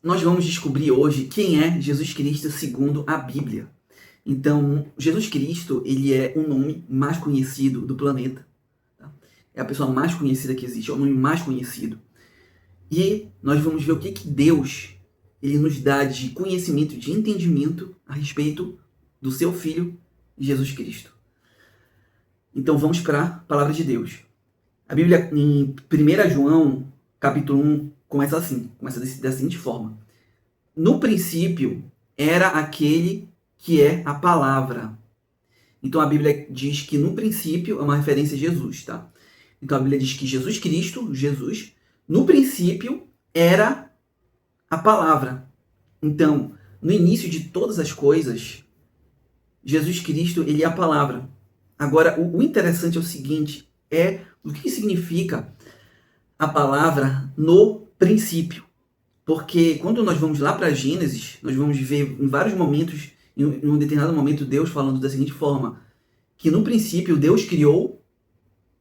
nós vamos descobrir hoje quem é Jesus Cristo segundo a Bíblia. Então, Jesus Cristo, ele é o nome mais conhecido do planeta. Tá? É a pessoa mais conhecida que existe, é o nome mais conhecido. E nós vamos ver o que Deus ele nos dá de conhecimento, de entendimento a respeito do seu Filho, Jesus Cristo. Então vamos para a palavra de Deus. A Bíblia, em 1 João, capítulo 1, começa assim, começa da seguinte forma. No princípio era aquele que é a palavra. Então a Bíblia diz que no princípio é uma referência a Jesus, tá? Então a Bíblia diz que Jesus Cristo, Jesus, no princípio era a palavra. Então, no início de todas as coisas, Jesus Cristo, ele é a palavra. Agora, o interessante é o seguinte, o que significa a palavra no princípio. Porque quando nós vamos lá para Gênesis, nós vamos ver em vários momentos, em um determinado momento, Deus falando da seguinte forma, que no princípio Deus criou,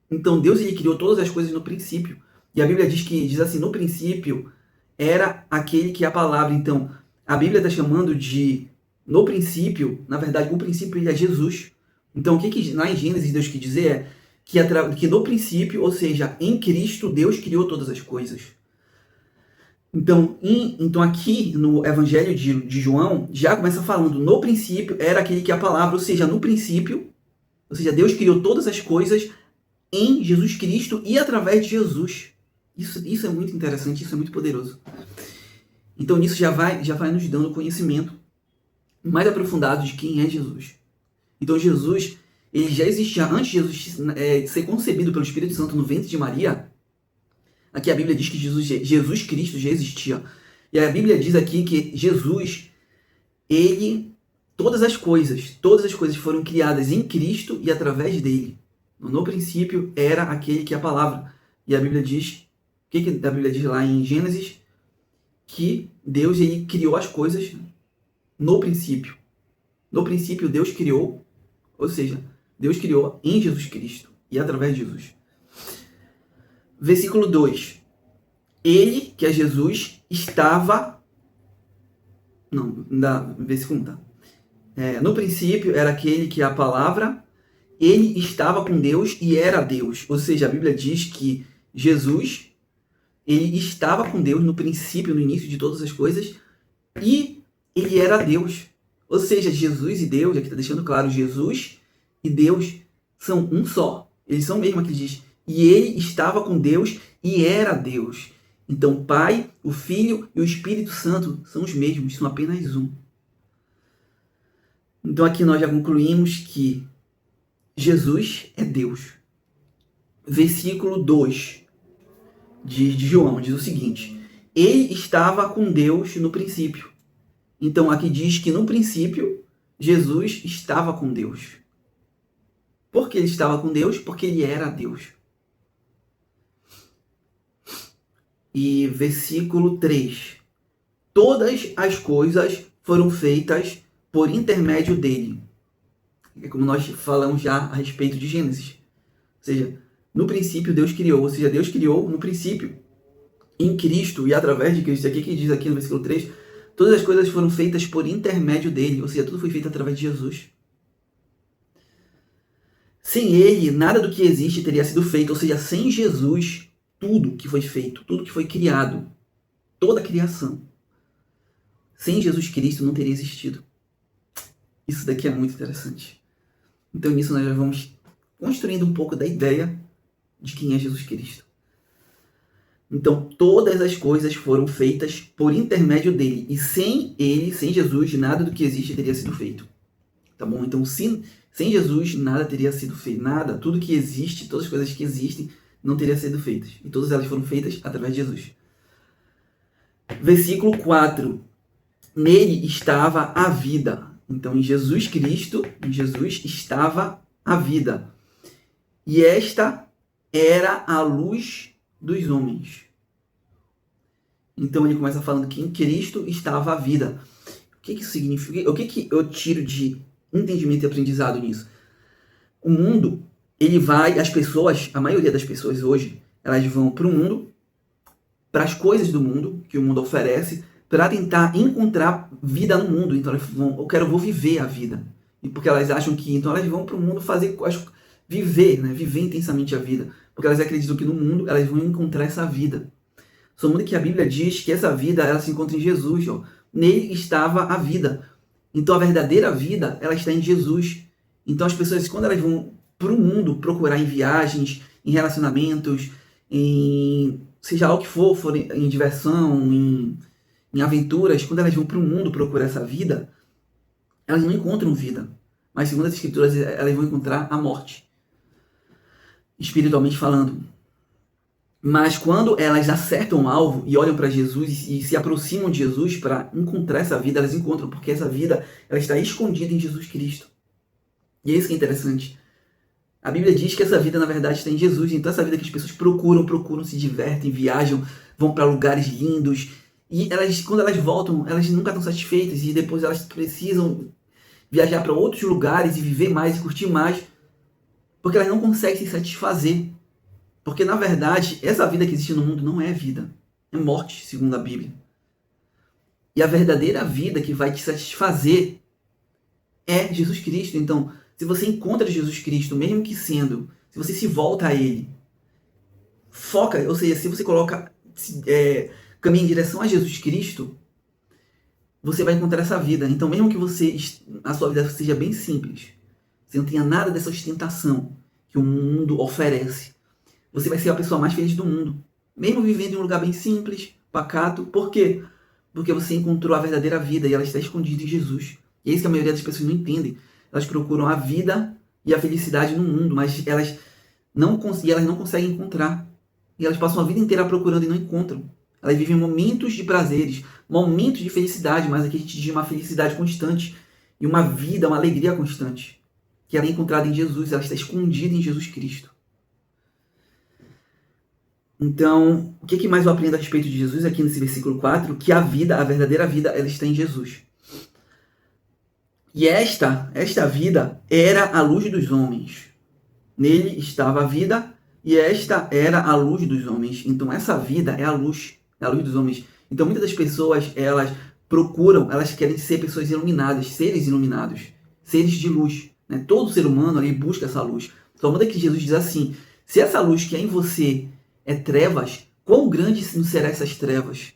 então Deus ele criou todas as coisas no princípio. E a Bíblia diz assim, no princípio era aquele que é a palavra. Então, a Bíblia está chamando de, no princípio, na verdade, o princípio ele é Jesus. Então, o que lá em Gênesis Deus quer dizer é que no princípio, ou seja, em Cristo, Deus criou todas as coisas. Então aqui no Evangelho de João, já começa falando, no princípio era aquele que é a palavra, ou seja, no princípio, ou seja, Deus criou todas as coisas em Jesus Cristo e através de Jesus. Isso é muito interessante, isso é muito poderoso. Então nisso já vai nos dando conhecimento mais aprofundado de quem é Jesus. Então Jesus, ele já existia antes de Jesus ser concebido pelo Espírito Santo no ventre de Maria. Aqui a Bíblia diz que Jesus Cristo já existia. E a Bíblia diz aqui que Jesus, todas as coisas foram criadas em Cristo e através dele. No princípio era aquele que é a palavra. E a Bíblia diz, o que a Bíblia diz lá em Gênesis? Que Deus ele criou as coisas no princípio. No princípio Deus criou, ou seja, Deus criou em Jesus Cristo e através de Jesus. Versículo 2. Ele, que é Jesus, estava... Não, versículo 1, tá? No princípio era aquele que é a palavra, ele estava com Deus e era Deus. Ou seja, a Bíblia diz que Jesus, ele estava com Deus no princípio, no início de todas as coisas, e ele era Deus. Ou seja, Jesus e Deus, aqui está deixando claro, Jesus e Deus são um só. Eles são mesmo, aqui diz. E ele estava com Deus e era Deus. Então, o Pai, o Filho e o Espírito Santo são os mesmos, são apenas um. Então, aqui nós já concluímos que Jesus é Deus. Versículo 2 de João diz o seguinte: ele estava com Deus no princípio. Então, aqui diz que no princípio, Jesus estava com Deus. Por que ele estava com Deus? Porque ele era Deus. E versículo 3. Todas as coisas foram feitas por intermédio dele. É como nós falamos já a respeito de Gênesis. Ou seja, no princípio Deus criou. Ou seja, Deus criou no princípio. Em Cristo e através de Cristo. Aqui que diz aqui no versículo 3. Todas as coisas foram feitas por intermédio dele. Ou seja, tudo foi feito através de Jesus. Sem ele, nada do que existe teria sido feito. Ou seja, sem Jesus, tudo que foi feito, tudo que foi criado, toda a criação, sem Jesus Cristo não teria existido. Isso daqui é muito interessante. Então nisso nós já vamos construindo um pouco da ideia de quem é Jesus Cristo. Então todas as coisas foram feitas por intermédio dele. E sem ele, sem Jesus, nada do que existe teria sido feito. Tá bom? Então sem Jesus nada teria sido feito. Nada, tudo que existe, todas as coisas que existem, não teria sido feitas. E todas elas foram feitas através de Jesus. Versículo 4. Nele estava a vida. Então, em Jesus Cristo, em Jesus estava a vida. E esta era a luz dos homens. Então, ele começa falando que em Cristo estava a vida. O que isso significa? O que eu tiro de entendimento e aprendizado nisso? O mundo... as pessoas, a maioria das pessoas hoje, elas vão para o mundo, para as coisas do mundo, que o mundo oferece, para tentar encontrar vida no mundo. Então elas vou viver a vida. E porque elas acham que, então elas vão para o mundo viver, né? Viver intensamente a vida. Porque elas acreditam que no mundo elas vão encontrar essa vida. Só muda que a Bíblia diz que essa vida ela se encontra em Jesus. Ó. Nele estava a vida. Então a verdadeira vida ela está em Jesus. Então as pessoas, quando elas vão para o mundo procurar em viagens, em relacionamentos, em seja lá o que for em diversão, em aventuras, quando elas vão para o mundo procurar essa vida, elas não encontram vida. Mas segundo as Escrituras, elas vão encontrar a morte. Espiritualmente falando. Mas quando elas acertam o alvo e olham para Jesus e se aproximam de Jesus para encontrar essa vida, elas encontram, porque essa vida ela está escondida em Jesus Cristo. E é isso que é interessante. A Bíblia diz que essa vida, na verdade, está em Jesus. Então essa vida que as pessoas procuram, se divertem, viajam, vão para lugares lindos. E quando elas voltam, elas nunca estão satisfeitas. E depois elas precisam viajar para outros lugares e viver mais e curtir mais. Porque elas não conseguem se satisfazer. Porque, na verdade, essa vida que existe no mundo não é vida. É morte, segundo a Bíblia. E a verdadeira vida que vai te satisfazer é Jesus Cristo. Então, se você encontra Jesus Cristo, mesmo que se você se volta a Ele, foca, ou seja, se você caminha em direção a Jesus Cristo, você vai encontrar essa vida. Então, mesmo que a sua vida seja bem simples, você não tenha nada dessa ostentação que o mundo oferece, você vai ser a pessoa mais feliz do mundo. Mesmo vivendo em um lugar bem simples, pacato. Por quê? Porque você encontrou a verdadeira vida e ela está escondida em Jesus. E é isso que a maioria das pessoas não entendem. Elas procuram a vida e a felicidade no mundo, mas elas não conseguem encontrar. E elas passam a vida inteira procurando e não encontram. Elas vivem momentos de prazeres, momentos de felicidade, mas aqui a gente diz uma felicidade constante e uma vida, uma alegria constante. Que ela é encontrada em Jesus, ela está escondida em Jesus Cristo. Então, o que mais eu aprendo a respeito de Jesus aqui nesse versículo 4? Que a verdadeira vida, ela está em Jesus. E esta vida era a luz dos homens. Nele estava a vida e esta era a luz dos homens. Então, essa vida é a luz dos homens. Então, muitas das pessoas, elas querem ser pessoas iluminadas, seres iluminados, seres de luz. Né? Todo ser humano ali busca essa luz. Só muda que Jesus diz assim, se essa luz que é em você é trevas, quão grande não serão essas trevas?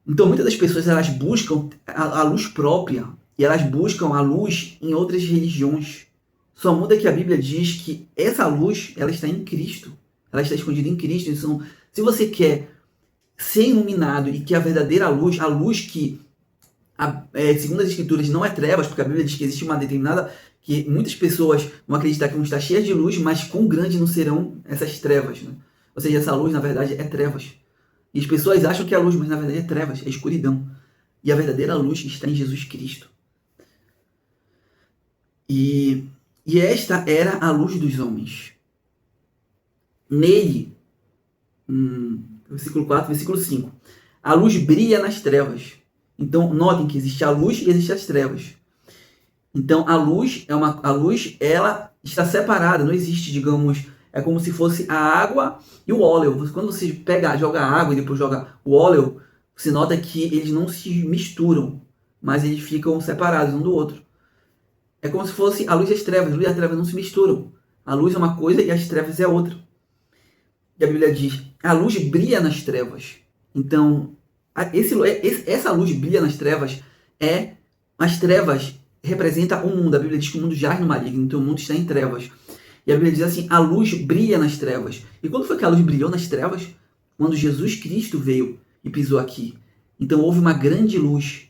Então muitas das pessoas elas buscam a luz própria e elas buscam a luz em outras religiões. Só muda que a Bíblia diz que essa luz ela está em Cristo, ela está escondida em Cristo. Então, se você quer ser iluminado e que a verdadeira luz, a luz que segundo as Escrituras não é trevas, porque a Bíblia diz que existe uma determinada que muitas pessoas vão acreditar que vão estar cheias de luz, mas quão grande não serão essas trevas, né? Ou seja, essa luz, na verdade, é trevas. E as pessoas acham que é luz, mas na verdade é trevas, é escuridão. E a verdadeira luz está em Jesus Cristo. E esta era a luz dos homens. Nele, versículo 4, versículo 5. A luz brilha nas trevas. Então, notem que existe a luz e existe as trevas. Então, a luz, ela está separada, não existe, digamos... É como se fosse a água e o óleo. Quando você joga a água e depois joga o óleo, você nota que eles não se misturam, mas eles ficam separados um do outro. É como se fosse a luz e as trevas. A luz e as trevas não se misturam. A luz é uma coisa e as trevas é outra. E a Bíblia diz, a luz brilha nas trevas. Então, essa luz brilha nas trevas. As trevas representam o mundo. A Bíblia diz que o mundo jaz no maligno, então o mundo está em trevas. E a Bíblia diz assim, a luz brilha nas trevas. E quando foi que a luz brilhou nas trevas? Quando Jesus Cristo veio e pisou aqui. Então houve uma grande luz,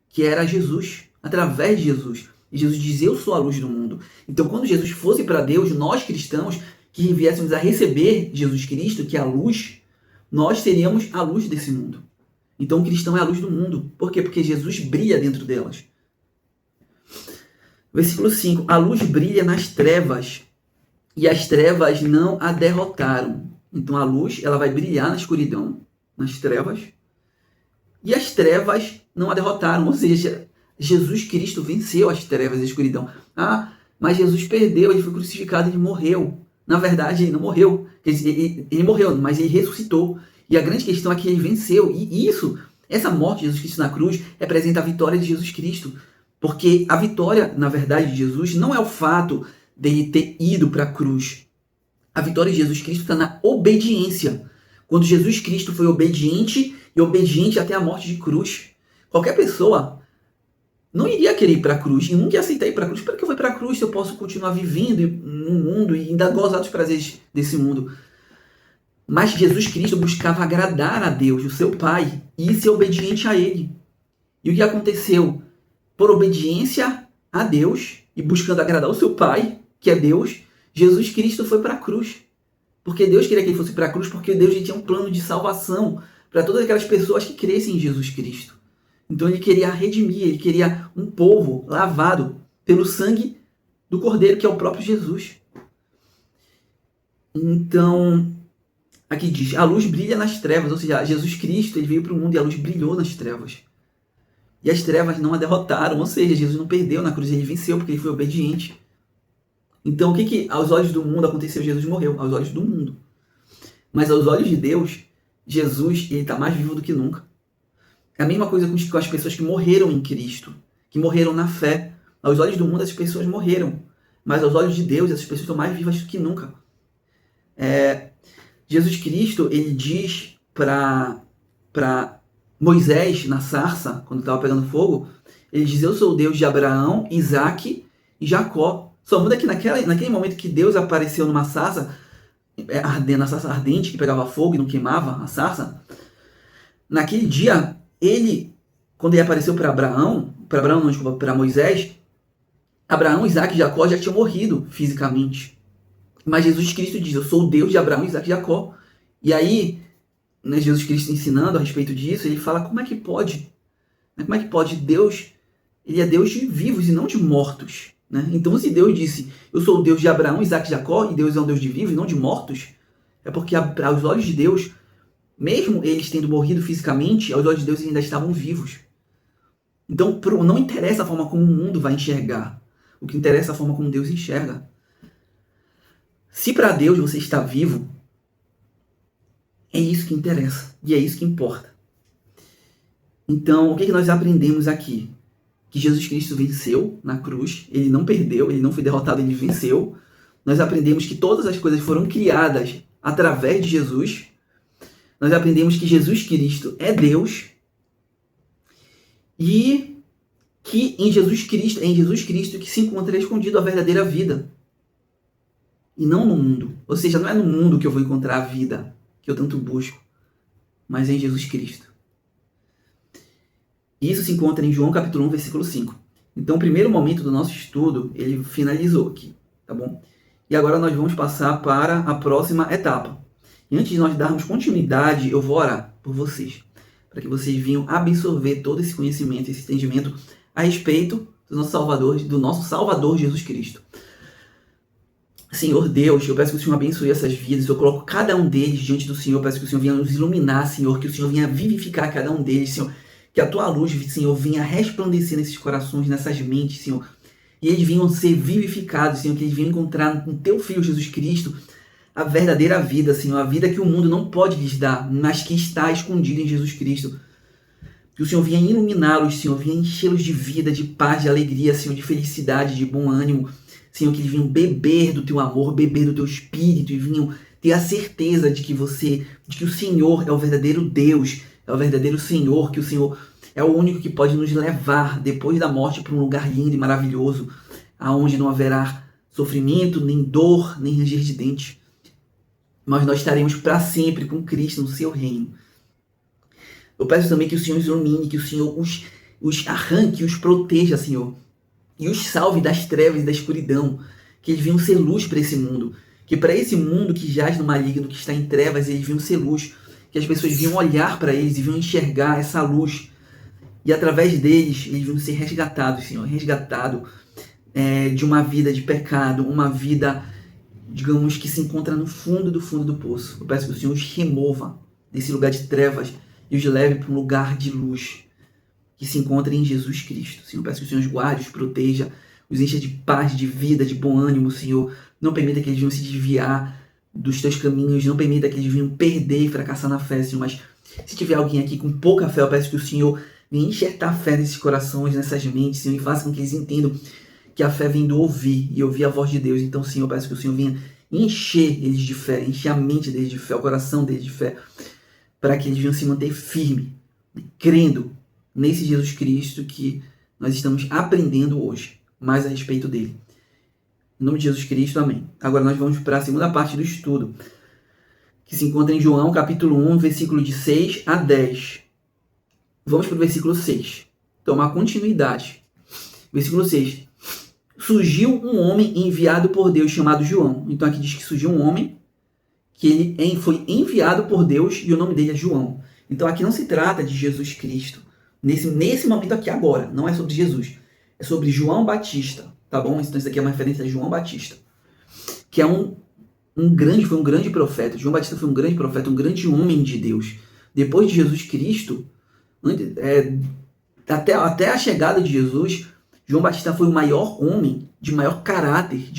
que era Jesus, através de Jesus. E Jesus diz, eu sou a luz do mundo. Então quando Jesus fosse para Deus, nós cristãos, que viéssemos a receber Jesus Cristo, que é a luz, nós seríamos a luz desse mundo. Então o cristão é a luz do mundo. Por quê? Porque Jesus brilha dentro delas. Versículo 5, a luz brilha nas trevas, e as trevas não a derrotaram. Então a luz ela vai brilhar na escuridão, nas trevas, e as trevas não a derrotaram. Ou seja, Jesus Cristo venceu as trevas e a escuridão. Mas Jesus perdeu, ele foi crucificado, ele morreu. Na verdade, ele não morreu. Ele morreu, mas ele ressuscitou. E a grande questão é que ele venceu. E isso Essa morte de Jesus Cristo na cruz representa a vitória de Jesus Cristo. Porque a vitória, na verdade, de Jesus não é o fato dele ter ido para a cruz. A vitória de Jesus Cristo está na obediência. Quando Jesus Cristo foi obediente e obediente até a morte de cruz. Qualquer pessoa não iria querer ir para a cruz e nunca ia aceitar ir para a cruz. Para que eu vou para a cruz se eu posso continuar vivendo no mundo e ainda gozar dos prazeres desse mundo? Mas Jesus Cristo buscava agradar a Deus, o seu Pai, e ser obediente a Ele. E o que aconteceu? Por obediência a Deus e buscando agradar o seu Pai, que é Deus, Jesus Cristo foi para a cruz. Porque Deus queria que ele fosse para a cruz, porque Deus tinha um plano de salvação para todas aquelas pessoas que crescem em Jesus Cristo. Então ele queria redimir, ele queria um povo lavado pelo sangue do Cordeiro, que é o próprio Jesus. Então, aqui diz, a luz brilha nas trevas, ou seja, Jesus Cristo ele veio para o mundo e a luz brilhou nas trevas. E as trevas não a derrotaram, ou seja, Jesus não perdeu na cruz, ele venceu porque ele foi obediente. Então, o que aos olhos do mundo aconteceu? Jesus morreu, aos olhos do mundo. Mas aos olhos de Deus, Jesus está mais vivo do que nunca. É a mesma coisa com as pessoas que morreram em Cristo, que morreram na fé. Aos olhos do mundo, essas pessoas morreram. Mas aos olhos de Deus, essas pessoas estão mais vivas do que nunca. Jesus Cristo, ele diz para Moisés, na sarça, quando estava pegando fogo, ele diz, eu sou o Deus de Abraão, Isaque e Jacó. Só muda que naquele momento que Deus apareceu numa sarça, na sarça ardente, que pegava fogo e não queimava a sarça, naquele dia, quando ele apareceu para Moisés, Abraão, Isaque e Jacó já tinham morrido fisicamente. Mas Jesus Cristo diz, eu sou o Deus de Abraão, Isaque e Jacó. E aí, né, Jesus Cristo ensinando a respeito disso, ele fala, como é que pode? Como é que pode? Deus, ele é Deus de vivos e não de mortos. Né? Então, se Deus disse, eu sou o Deus de Abraão, Isaque e Jacó, e Deus é um Deus de vivos e não de mortos, é porque aos olhos de Deus, mesmo eles tendo morrido fisicamente, aos olhos de Deus eles ainda estavam vivos. Então, não interessa a forma como o mundo vai enxergar. O que interessa é a forma como Deus enxerga. Se para Deus você está vivo, é isso que interessa. E é isso que importa. Então, o que nós aprendemos aqui? Que Jesus Cristo venceu na cruz. Ele não perdeu, ele não foi derrotado, ele venceu. Nós aprendemos que todas as coisas foram criadas através de Jesus. Nós aprendemos que Jesus Cristo é Deus. E que é em Jesus Cristo que se encontra escondido a verdadeira vida. E não no mundo. Ou seja, não é no mundo que eu vou encontrar a vida que eu tanto busco, mas é em Jesus Cristo. Isso se encontra em João capítulo 1, versículo 5. Então, o primeiro momento do nosso estudo, ele finalizou aqui, tá bom? E agora nós vamos passar para a próxima etapa. E antes de nós darmos continuidade, eu vou orar por vocês, para que vocês venham absorver todo esse conhecimento, esse entendimento a respeito do nosso Salvador Jesus Cristo. Senhor Deus, eu peço que o Senhor abençoe essas vidas, eu coloco cada um deles diante do Senhor, eu peço que o Senhor venha nos iluminar, Senhor, que o Senhor venha vivificar cada um deles, Senhor, que a Tua luz, Senhor, venha resplandecer nesses corações, nessas mentes, Senhor, e eles venham ser vivificados, Senhor, que eles venham encontrar no Teu Filho Jesus Cristo a verdadeira vida, Senhor, a vida que o mundo não pode lhes dar, mas que está escondida em Jesus Cristo. Que o Senhor venha iluminá-los, Senhor, venha enchê-los de vida, de paz, de alegria, Senhor, de felicidade, de bom ânimo, Senhor, que eles venham beber do Teu amor, beber do Teu Espírito e venham ter a certeza de que o Senhor é o verdadeiro Deus, é o verdadeiro Senhor, que o Senhor é o único que pode nos levar depois da morte para um lugar lindo e maravilhoso, aonde não haverá sofrimento, nem dor, nem ranger de dentes, mas nós estaremos para sempre com Cristo no Seu reino. Eu peço também que o Senhor os ilumine, que o Senhor os arranque, os proteja, Senhor, e os salve das trevas e da escuridão, que eles venham ser luz para esse mundo, que para esse mundo que jaz no maligno, que está em trevas, eles venham ser luz, que as pessoas venham olhar para eles e venham enxergar essa luz, e através deles, eles venham ser resgatados, Senhor, de uma vida de pecado, uma vida, digamos, que se encontra no fundo do poço. Eu peço que o Senhor os remova desse lugar de trevas e os leve para um lugar de luz, que se encontra em Jesus Cristo. Senhor, peço que o Senhor os guarde, os proteja, os encha de paz, de vida, de bom ânimo, Senhor. Não permita que eles venham se desviar dos Teus caminhos, não permita que eles venham perder e fracassar na fé, Senhor, mas Se tiver alguém aqui com pouca fé, eu peço que o Senhor venha enxertar fé nesses corações, nessas mentes, Senhor, e faça com que eles entendam que a fé vem do ouvir e ouvir a voz de Deus. Então, Senhor, eu peço que o Senhor venha encher eles de fé, encher a mente deles de fé, o coração deles de fé, para que eles venham se manter firmes, crendo nesse Jesus Cristo que nós estamos aprendendo hoje, mais a respeito dele. Em nome de Jesus Cristo, amém. Agora nós vamos para a segunda parte do estudo, que se encontra em João, capítulo 1, versículo de 6 a 10. Vamos para o versículo 6. Tomar continuidade. Versículo 6. Surgiu um homem enviado por Deus chamado João. Então aqui diz que surgiu um homem que ele foi enviado por Deus e o nome dele é João. Então aqui não se trata de Jesus Cristo. Nesse momento aqui agora, não é sobre Jesus. É sobre João Batista, tá bom? Então isso aqui é uma referência a João Batista, que é foi um grande profeta. João Batista foi um grande profeta, um grande homem de Deus. Depois de Jesus Cristo, até a chegada de Jesus, João Batista foi o maior homem, de maior caráter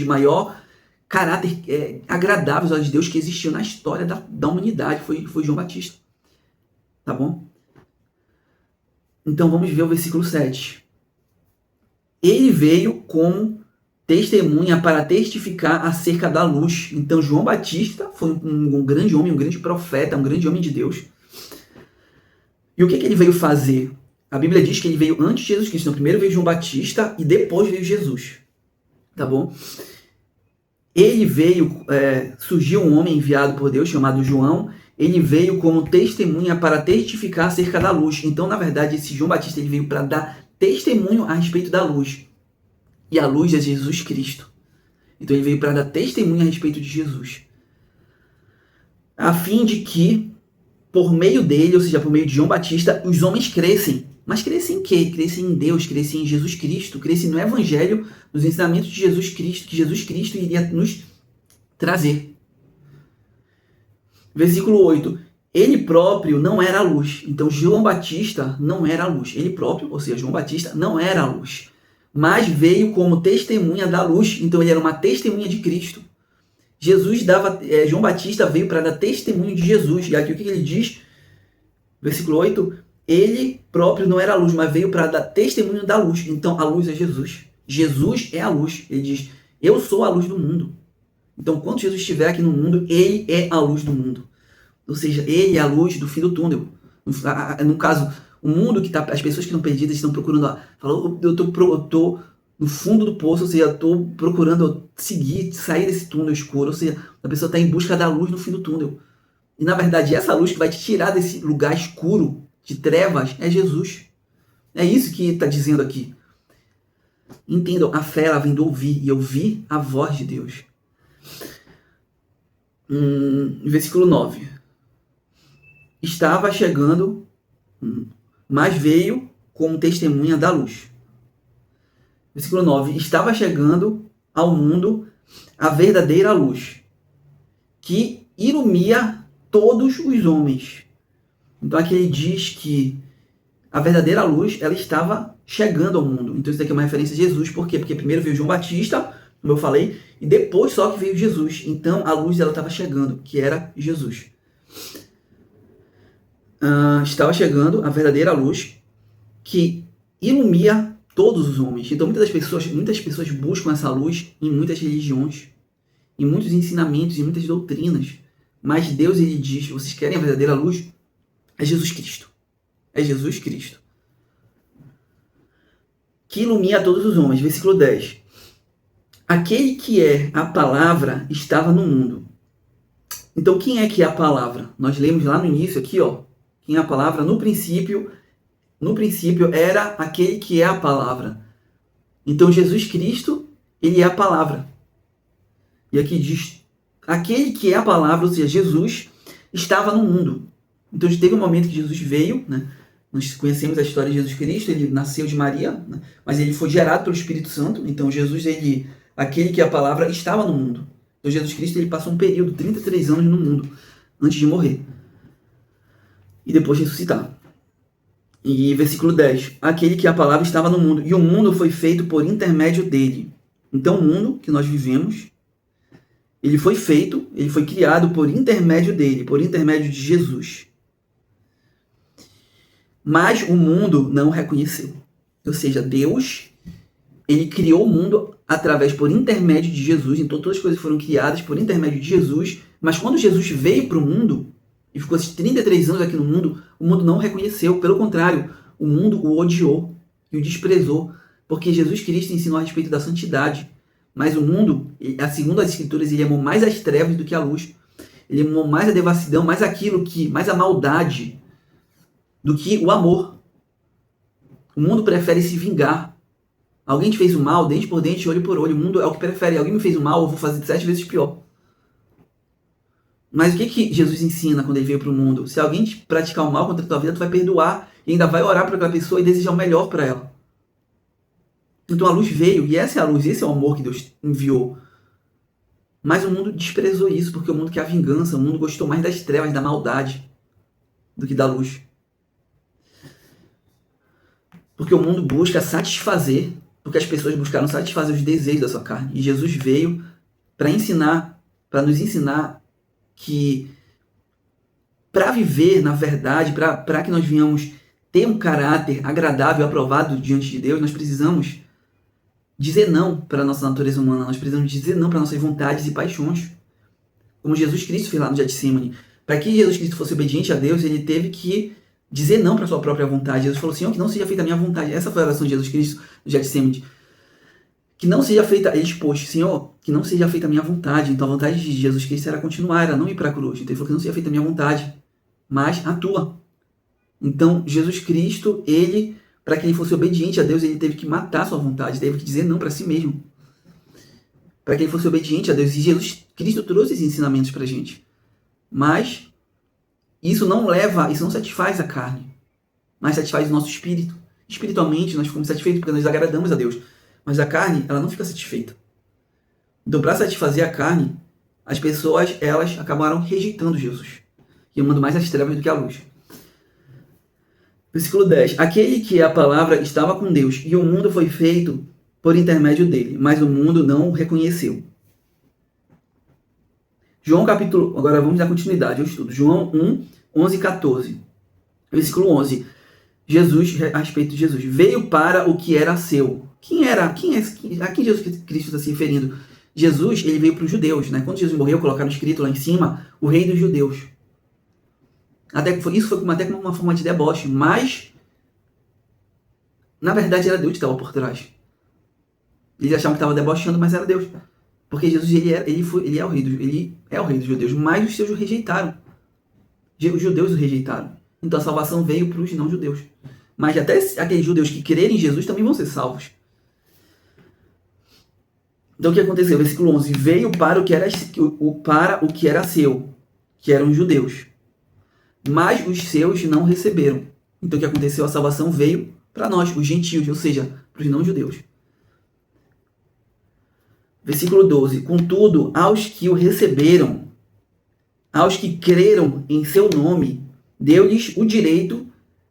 agradável aos olhos de Deus que existiu na história da humanidade. Foi João Batista. Tá bom? Então vamos ver o versículo 7. Ele veio como testemunha para testificar acerca da luz. Então João Batista foi um grande homem, um grande profeta, um grande homem de Deus. E o que ele veio fazer? A Bíblia diz que ele veio antes de Jesus Cristo. Então, primeiro veio João Batista e depois veio Jesus. Tá bom? Ele veio, surgiu um homem enviado por Deus chamado João. Ele veio como testemunha para testificar acerca da luz. Então, na verdade, esse João Batista ele veio para dar testemunho a respeito da luz. E a luz é Jesus Cristo. Então, ele veio para dar testemunho a respeito de Jesus. A fim de que, por meio dele, ou seja, por meio de João Batista, os homens crescem. Mas crescem em quê? Crescem em Deus, crescem em Jesus Cristo, crescem no Evangelho, nos ensinamentos de Jesus Cristo, que Jesus Cristo iria nos trazer. Versículo 8. Ele próprio não era a luz. Então, João Batista não era a luz. Ele próprio, ou seja, João Batista, não era a luz. Mas veio como testemunha da luz. Então, ele era uma testemunha de Cristo. João Batista veio para dar testemunho de Jesus. E aqui o que ele diz? Versículo 8. Ele próprio não era a luz, mas veio para dar testemunho da luz. Então, a luz é Jesus. Jesus é a luz. Ele diz, eu sou a luz do mundo. Então, quando Jesus estiver aqui no mundo, ele é a luz do mundo. Ou seja, ele é a luz do fim do túnel. No caso, o mundo que as pessoas que estão perdidas estão procurando, falam, eu estou no fundo do poço, ou seja, eu estou procurando sair desse túnel escuro, ou seja, a pessoa está em busca da luz no fim do túnel. E na verdade, essa luz que vai te tirar desse lugar escuro, de trevas, é Jesus. É isso que está dizendo aqui. Entendam, a fé ela vem do ouvir, e ouvir a voz de Deus. Versículo 9. Estava chegando, mas veio como testemunha da luz. Versículo 9. Estava chegando ao mundo a verdadeira luz, que ilumina todos os homens. Então aqui ele diz que a verdadeira luz, ela estava chegando ao mundo. Então isso daqui é uma referência a Jesus. Por quê? Porque primeiro veio João Batista, como eu falei, e depois só que veio Jesus. Então a luz ela estava chegando, que era Jesus. Estava chegando a verdadeira luz que ilumina todos os homens. Então muitas pessoas buscam essa luz em muitas religiões, em muitos ensinamentos, em muitas doutrinas. Mas Deus ele diz, vocês querem a verdadeira luz? É Jesus Cristo. É Jesus Cristo. Que ilumina todos os homens. Versículo 10. Aquele que é a palavra estava no mundo. Então quem é que é a palavra? Nós lemos lá no início aqui, ó. Quem é a palavra? No princípio era aquele que é a palavra. Então Jesus Cristo, ele é a palavra. E aqui diz, aquele que é a palavra, ou seja, Jesus, estava no mundo. Então teve um momento que Jesus veio, né? Nós conhecemos a história de Jesus Cristo, ele nasceu de Maria, né? Mas ele foi gerado pelo Espírito Santo. Então Jesus, aquele que é a palavra, estava no mundo. Então Jesus Cristo ele passou um período, 33 anos no mundo, antes de morrer. E depois ressuscitar. E versículo 10. Aquele que a palavra estava no mundo, e o mundo foi feito por intermédio dele. Então o mundo que nós vivemos, ele foi criado por intermédio dele, por intermédio de Jesus. mas o mundo não o reconheceu. Ou seja, Deus, ele criou o mundo por intermédio de Jesus, então todas as coisas foram criadas por intermédio de Jesus, mas quando Jesus veio para o mundo, e ficou esses 33 anos aqui no mundo, o mundo não o reconheceu, pelo contrário, o mundo o odiou e o desprezou, porque Jesus Cristo ensinou a respeito da santidade, mas o mundo, segundo as Escrituras, ele amou mais as trevas do que a luz, ele amou mais a devassidão, mais a maldade, do que o amor. O mundo prefere se vingar. Alguém te fez o mal, dente por dente, olho por olho. O mundo é o que prefere. Alguém me fez o mal, eu vou fazer 7 vezes pior. Mas o que Jesus ensina quando ele veio para o mundo? Se alguém te praticar o mal contra a tua vida, tu vai perdoar e ainda vai orar para aquela pessoa e desejar o melhor para ela. Então a luz veio, e essa é a luz, esse é o amor que Deus enviou. Mas o mundo desprezou isso, porque o mundo quer a vingança, o mundo gostou mais das trevas, da maldade, do que da luz. Porque o mundo busca satisfazer, porque as pessoas buscaram satisfazer os desejos da sua carne. E Jesus veio para nos ensinar que para viver na verdade, para que nós venhamos ter um caráter agradável, aprovado diante de Deus, nós precisamos dizer não para a nossa natureza humana, nós precisamos dizer não para nossas vontades e paixões. Como Jesus Cristo fez lá no Getsemane. Para que Jesus Cristo fosse obediente a Deus, ele teve que dizer não para a sua própria vontade. Jesus falou, Senhor, que não seja feita a minha vontade. Essa foi a oração de Jesus Cristo no Getsemane. Que não seja feita, ele expôs, Senhor, que não seja feita a minha vontade. Então a vontade de Jesus Cristo era continuar, era não ir para a cruz. Então ele falou que não seja feita a minha vontade, mas a tua. Então Jesus Cristo, ele, para que ele fosse obediente a Deus, ele teve que matar a sua vontade, teve que dizer não para si mesmo. Para que ele fosse obediente a Deus. E Jesus Cristo trouxe esses ensinamentos para a gente. Mas isso não satisfaz a carne, mas satisfaz o nosso espírito. Espiritualmente, nós ficamos satisfeitos porque nós agradamos a Deus. Mas a carne, ela não fica satisfeita. Então, para satisfazer a carne, as pessoas, elas acabaram rejeitando Jesus, e amando mais as trevas do que a luz. Versículo 10. Aquele que é a palavra estava com Deus, e o mundo foi feito por intermédio dele, mas o mundo não o reconheceu. João capítulo... Agora vamos dar continuidade ao estudo. João 1, 11 e 14. Versículo 11. A respeito de Jesus. Veio para o que era seu. A quem Jesus Cristo está se referindo? Jesus, ele veio para os judeus, né? Quando Jesus morreu, colocaram escrito lá em cima, o rei dos judeus. Isso foi até como uma forma de deboche, mas na verdade era Deus que estava por trás. Eles achavam que estava debochando, mas era Deus. Porque Jesus, ele é o rei dos judeus, mas os seus o rejeitaram. Os judeus o rejeitaram. Então a salvação veio para os não-judeus. Mas até aqueles judeus que crerem em Jesus também vão ser salvos. Então o que aconteceu? Versículo 11. Veio para o que era seu, que eram os judeus. Mas os seus não receberam. Então o que aconteceu? A salvação veio para nós, os gentios, ou seja, para os não-judeus. Versículo 12. Contudo, aos que o receberam, aos que creram em seu nome, deu-lhes o direito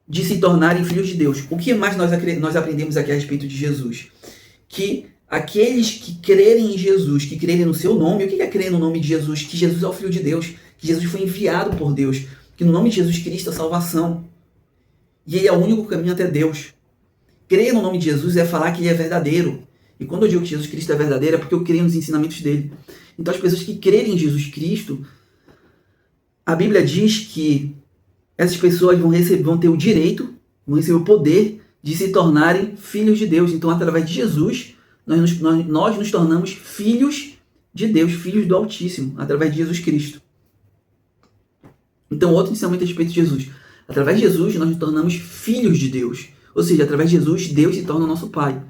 de se tornarem filhos de Deus. O que mais nós aprendemos aqui a respeito de Jesus? Que aqueles que crerem em Jesus, que crerem no seu nome, o que é crer no nome de Jesus? Que Jesus é o Filho de Deus, que Jesus foi enviado por Deus, que no nome de Jesus Cristo há salvação. E ele é o único caminho até Deus. Crer no nome de Jesus é falar que ele é verdadeiro. E quando eu digo que Jesus Cristo é verdadeiro, é porque eu creio nos ensinamentos dele. Então as pessoas que crerem em Jesus Cristo, a Bíblia diz que essas pessoas vão ter o direito, vão receber o poder de se tornarem filhos de Deus. Então, através de Jesus, nós nos tornamos filhos de Deus, filhos do Altíssimo, através de Jesus Cristo. Então, outro ensinamento a respeito de Jesus. Através de Jesus, nós nos tornamos filhos de Deus. Ou seja, através de Jesus, Deus se torna nosso Pai.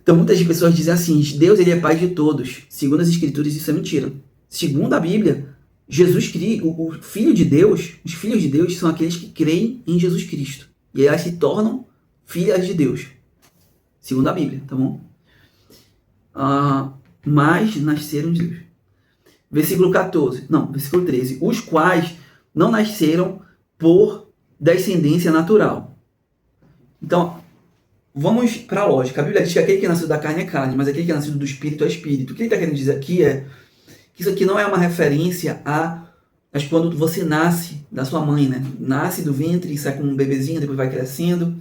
Então, muitas pessoas dizem assim, Deus ele é Pai de todos. Segundo as Escrituras, isso é mentira. Segundo a Bíblia, Jesus Cristo, o Filho de Deus, os filhos de Deus são aqueles que creem em Jesus Cristo. E elas se tornam filhas de Deus. Segundo a Bíblia, tá bom? Mas nasceram de Deus. Versículo 13. Os quais não nasceram por descendência natural. Então, vamos para a lógica. A Bíblia diz que aquele que nasceu da carne é carne, mas aquele que é nascido do Espírito é Espírito. O que ele está querendo dizer aqui é que isso aqui não é uma referência a Mas quando você nasce da sua mãe, né? Nasce do ventre e sai como um bebezinho, depois vai crescendo.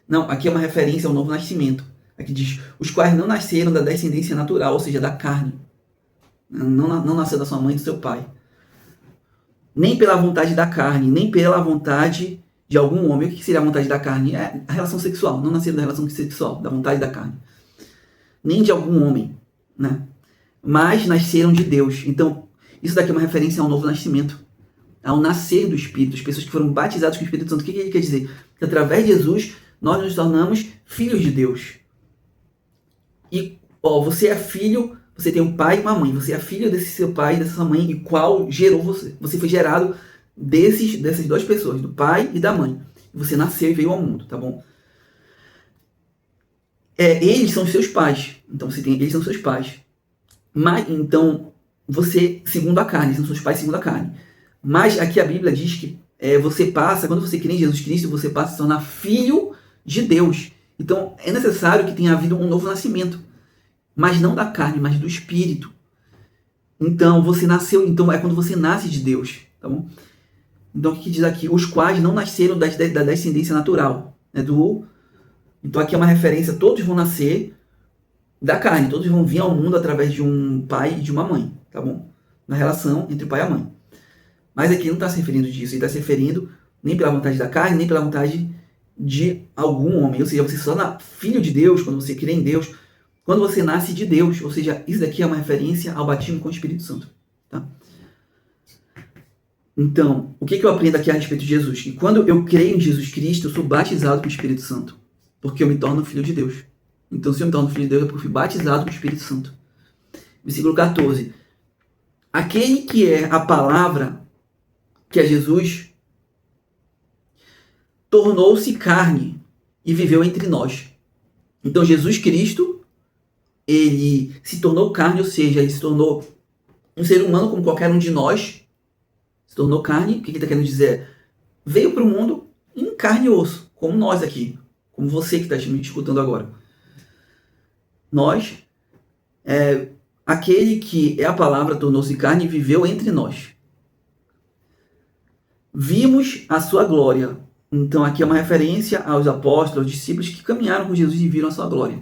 Não, aqui é uma referência ao novo nascimento. Aqui diz, os quais não nasceram da descendência natural, ou seja, da carne. Não nasceu da sua mãe e do seu pai. Nem pela vontade da carne, nem pela vontade de algum homem. O que seria a vontade da carne? É a relação sexual. Não nasceram da relação sexual, da vontade da carne. Nem de algum homem, né? Mas nasceram de Deus. Então, isso daqui é uma referência ao novo nascimento, ao nascer do Espírito, as pessoas que foram batizadas com o Espírito Santo. O que ele quer dizer? Que através de Jesus, nós nos tornamos filhos de Deus. E, você é filho, você tem um pai e uma mãe, você é filho desse seu pai e dessa sua mãe, e qual gerou você. Você foi gerado dessas duas pessoas, do pai e da mãe. Você nasceu e veio ao mundo, tá bom? Eles são os seus pais. Então, eles são seus pais. Mas, então, você, segundo a carne, são seus pais segundo a carne. Mas aqui a Bíblia diz que você passa, quando você crê em Jesus Cristo, você passa a se tornar filho de Deus. Então é necessário que tenha havido um novo nascimento. Mas não da carne, mas do Espírito. Então você nasceu, então é quando você nasce de Deus. Tá bom? Então o que diz aqui? Os quais não nasceram da descendência natural. Então aqui é uma referência, todos vão nascer da carne, todos vão vir ao mundo através de um pai e de uma mãe, tá bom? Na relação entre o pai e a mãe. Mas aqui não está se referindo disso, ele está se referindo nem pela vontade da carne, nem pela vontade de algum homem. Ou seja, você se torna filho de Deus quando você crê em Deus, quando você nasce de Deus. Ou seja, isso daqui é uma referência ao batismo com o Espírito Santo. Tá? Então, o que eu aprendo aqui a respeito de Jesus? Que quando eu creio em Jesus Cristo, eu sou batizado com o Espírito Santo, porque eu me torno filho de Deus. Então, se eu me torno filho de Deus, é porque eu fui batizado com o Espírito Santo. Versículo 14. Aquele que é a palavra, que é Jesus, tornou-se carne e viveu entre nós. Então, Jesus Cristo, ele se tornou carne, ou seja, ele se tornou um ser humano como qualquer um de nós. Se tornou carne, o que ele está querendo dizer? Veio para o mundo em carne e osso, como nós aqui, como você que está me escutando agora. Nós, aquele que é a palavra tornou-se carne e viveu entre nós. Vimos a sua glória. Então aqui é uma referência aos apóstolos, aos discípulos que caminharam com Jesus e viram a sua glória.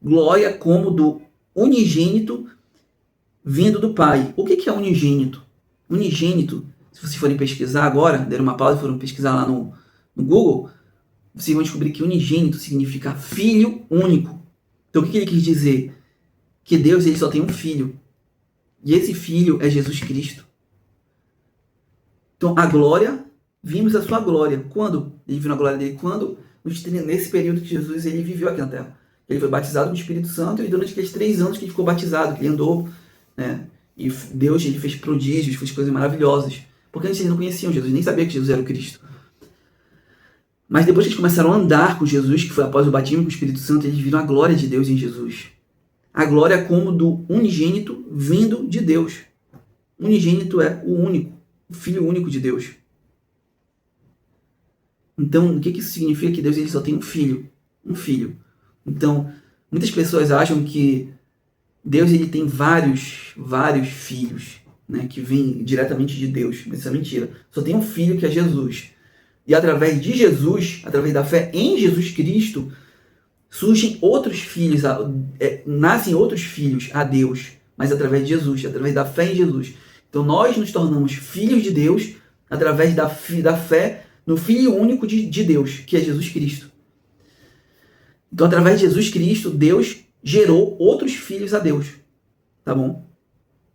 Glória como do unigênito vindo do Pai. O que é unigênito? Unigênito, se vocês forem pesquisar agora, deram uma pausa e foram pesquisar lá no Google, vocês vão descobrir que unigênito significa filho único. Então o que ele quis dizer? Que Deus ele só tem um filho. E esse filho é Jesus Cristo. Então a glória, vimos a sua glória. Quando? Ele viu a glória dele? Quando? Nesse período que Jesus ele viveu aqui na Terra. Ele foi batizado com o Espírito Santo e durante aqueles 3 anos que ele ficou batizado, que ele andou, né? E Deus ele fez prodígios, fez coisas maravilhosas. Porque antes eles não conheciam Jesus, nem sabiam que Jesus era o Cristo. Mas depois que eles começaram a andar com Jesus, que foi após o batismo com o Espírito Santo, eles viram a glória de Deus em Jesus. A glória como do unigênito vindo de Deus. Unigênito é o único, o Filho único de Deus. Então, o que isso significa? Que Deus ele só tem um filho. Um filho. Então, muitas pessoas acham que Deus ele tem vários filhos, né, que vêm diretamente de Deus. Mas isso é mentira. Só tem um filho que é Jesus. E através de Jesus, através da fé em Jesus Cristo, surgem outros filhos, nascem outros filhos a Deus, mas através de Jesus, através da fé em Jesus. Então nós nos tornamos filhos de Deus através da fé no Filho único de Deus, que é Jesus Cristo. Então através de Jesus Cristo, Deus gerou outros filhos a Deus. Tá bom?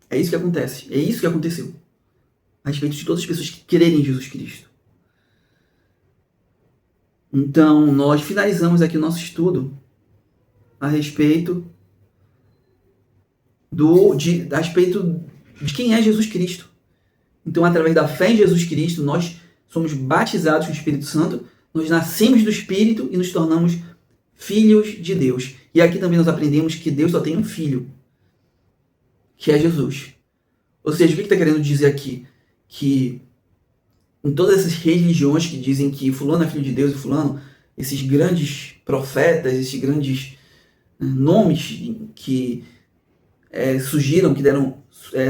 É isso que acontece. É isso que aconteceu. A respeito de todas as pessoas que crerem em Jesus Cristo. Então, nós finalizamos aqui o nosso estudo a respeito de quem é Jesus Cristo. Então, através da fé em Jesus Cristo, nós somos batizados com o Espírito Santo, nós nascemos do Espírito e nos tornamos filhos de Deus. E aqui também nós aprendemos que Deus só tem um filho, que é Jesus. Ou seja, o que está querendo dizer aqui? Que em todas essas religiões que dizem que fulano é filho de Deus e fulano, esses grandes profetas, esses grandes nomes que surgiram, que deram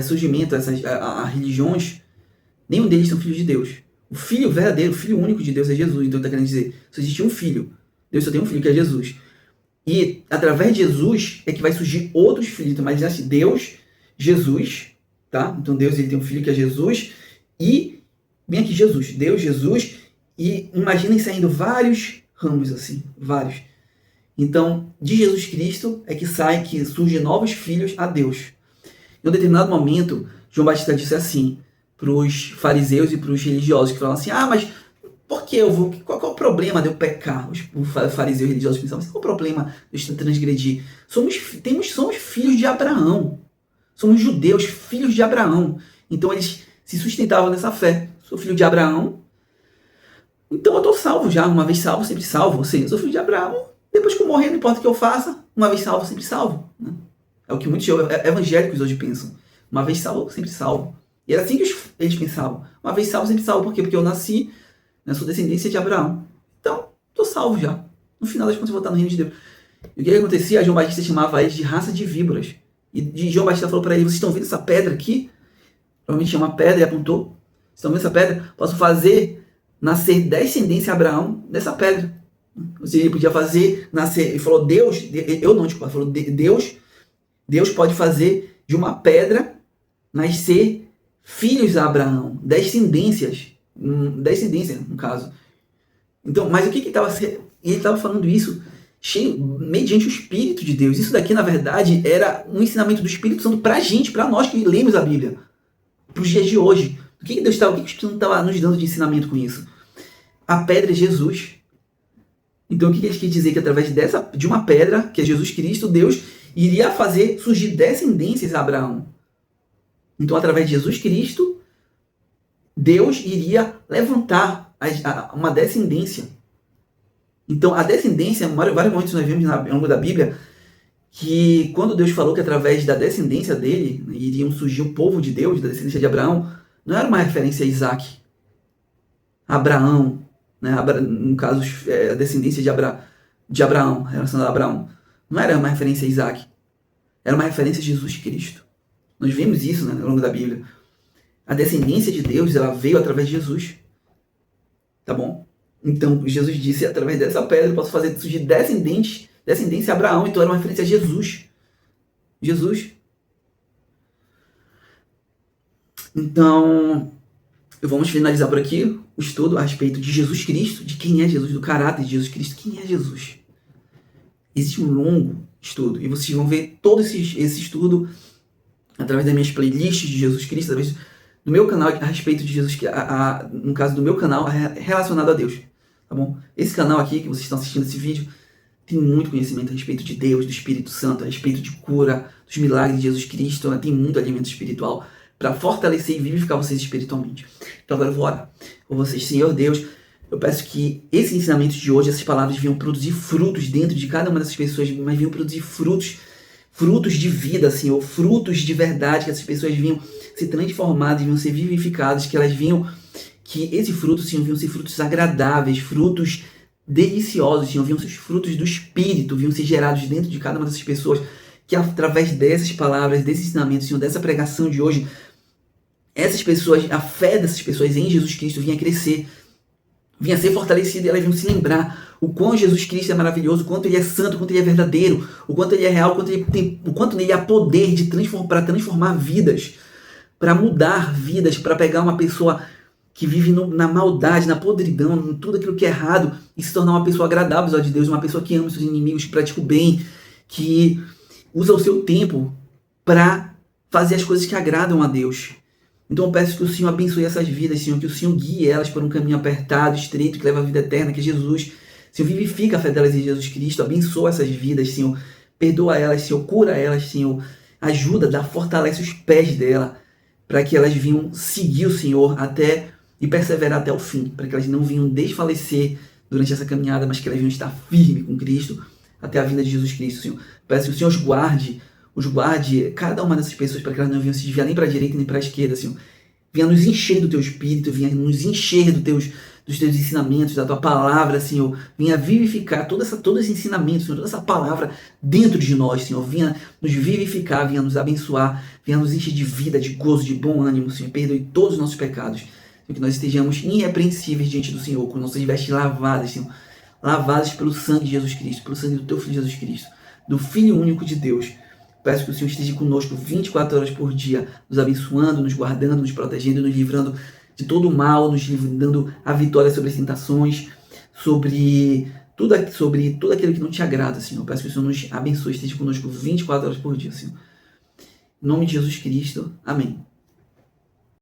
surgimento a religiões, nenhum deles são filhos de Deus. O filho verdadeiro, o filho único de Deus é Jesus. Então está querendo dizer, só existe um filho. Deus só tem um filho, que é Jesus. E através de Jesus é que vai surgir outros filhos. Então, mas assim, Deus, Jesus, tá? Então Deus ele tem um filho que é Jesus. E vem aqui Jesus, Deus, Jesus. E imaginem saindo vários ramos assim, vários. Então, de Jesus Cristo é que surgem novos filhos a Deus. Em um determinado momento, João Batista disse assim para os fariseus e para os religiosos, que falavam assim, mas por que eu vou? Qual é o problema de eu pecar? Os fariseus e religiosos pensavam, qual é o problema de eu transgredir? Somos filhos de Abraão. Somos judeus, filhos de Abraão. Então eles se sustentavam nessa fé. Sou filho de Abraão, então eu estou salvo já. Uma vez salvo, sempre salvo. Ou seja, eu sou filho de Abraão. Depois que eu morrer, não importa o que eu faça. Uma vez salvo, sempre salvo. Né? É o que muitos evangélicos hoje pensam. Uma vez salvo, sempre salvo. E era assim que eles pensavam. Uma vez salvo, sempre salvo. Por quê? Porque eu nasci, sou descendência de Abraão. Então, estou salvo já. No final das contas, eu vou estar no reino de Deus. E o que acontecia? João Batista chamava eles de raça de víboras. E João Batista falou para eles, vocês estão vendo essa pedra aqui? Provavelmente tinha uma pedra e apontou. Vocês estão vendo essa pedra? Posso fazer nascer descendência de Abraão dessa pedra. Ou seja, ele podia fazer nascer. Ele falou, Deus, eu não, desculpa, ele falou, Deus pode fazer de uma pedra nascer filhos a Abraão, descendência, no caso. Então, mas o que ele estava... Ele estava falando isso mediante o Espírito de Deus. Isso daqui, na verdade, era um ensinamento do Espírito Santo para a gente, para nós que lemos a Bíblia, para os dias de hoje. O que Deus estava, o que o Espírito Santo estava nos dando de ensinamento com isso? A pedra é Jesus. Então, o que ele quer dizer? Que através de uma pedra, que é Jesus Cristo, Deus iria fazer surgir descendências a Abraão. Então, através de Jesus Cristo, Deus iria levantar uma descendência. Então, a descendência, em vários momentos nós vemos ao longo da Bíblia, que quando Deus falou que através da descendência dele iriam surgir o povo de Deus, da descendência de Abraão, não era uma referência a Isaac, Abraão, né? No caso, a descendência de Abraão, relacionada a Abraão. Não era uma referência a Isaac, era uma referência a Jesus Cristo. Nós vemos isso, né, ao longo da Bíblia. A descendência de Deus, ela veio através de Jesus. Tá bom? Então, Jesus disse, através dessa pedra eu posso fazer surgir descendência a Abraão. Então, era uma referência a Jesus. Jesus. Então, vamos finalizar por aqui o estudo a respeito de Jesus Cristo, de quem é Jesus, do caráter de Jesus Cristo. Quem é Jesus? Existe um longo estudo, e vocês vão ver todo esse estudo através das minhas playlists de Jesus Cristo, através do meu canal a respeito de Jesus, no caso do meu canal relacionado a Deus, tá bom? Esse canal aqui, que vocês estão assistindo esse vídeo, tem muito conhecimento a respeito de Deus, do Espírito Santo, a respeito de cura, dos milagres de Jesus Cristo, tem muito alimento espiritual para fortalecer e vivificar vocês espiritualmente. Então agora eu vou orar por vocês. Senhor Deus, eu peço que esse ensinamento de hoje, essas palavras venham produzir frutos dentro de cada uma dessas pessoas, mas venham produzir frutos de vida, Senhor, frutos de verdade, que essas pessoas venham ser transformadas, venham ser vivificadas, que elas venham, que esse fruto, Senhor, venham ser frutos agradáveis, frutos deliciosos, Senhor, venham ser frutos do Espírito, venham ser gerados dentro de cada uma dessas pessoas, que através dessas palavras, desse ensinamento, Senhor, dessa pregação de hoje, essas pessoas, a fé dessas pessoas em Jesus Cristo vinha crescer, vinha ser fortalecida, e elas vinham se lembrar o quão Jesus Cristo é maravilhoso, o quanto ele é santo, o quanto ele é verdadeiro, o quanto ele é real, o quanto ele há poder para transformar vidas, para mudar vidas, para pegar uma pessoa que vive na maldade, na podridão, em tudo aquilo que é errado, e se tornar uma pessoa agradável aos olhos de Deus, uma pessoa que ama os seus inimigos, que pratica o bem, que usa o seu tempo para fazer as coisas que agradam a Deus. Então eu peço que o Senhor abençoe essas vidas, Senhor, que o Senhor guie elas por um caminho apertado, estreito, que leva à vida eterna, que é Jesus. Senhor, vivifica a fé delas em Jesus Cristo, abençoa essas vidas, Senhor, perdoa elas, Senhor, cura elas, Senhor, ajuda, fortalece os pés dela, para que elas venham seguir o Senhor e perseverar até o fim, para que elas não venham desfalecer durante essa caminhada, mas que elas venham estar firmes com Cristo até a vinda de Jesus Cristo, Senhor. Peço que o Senhor os guarde cada uma dessas pessoas, para que elas não venham se desviar nem para a direita nem para a esquerda, Senhor. Venha nos encher do Teu Espírito, venha nos encher dos teus ensinamentos, da tua palavra, Senhor. Venha vivificar todos esses ensinamentos, Senhor, toda essa palavra dentro de nós, Senhor. Venha nos vivificar, venha nos abençoar, venha nos encher de vida, de gozo, de bom ânimo, Senhor. Perdoe todos os nossos pecados. Que nós estejamos irrepreensíveis diante do Senhor, com nossas vestes lavadas, Senhor. Lavadas pelo sangue de Jesus Cristo, pelo sangue do teu Filho Jesus Cristo, do Filho único de Deus. Peço que o Senhor esteja conosco 24 horas por dia, nos abençoando, nos guardando, nos protegendo, nos livrando de todo o mal, nos dando a vitória sobre as tentações, sobre tudo aquilo que não te agrada, Senhor. Peço que o Senhor nos abençoe, esteja conosco 24 horas por dia, Senhor. Em nome de Jesus Cristo. Amém.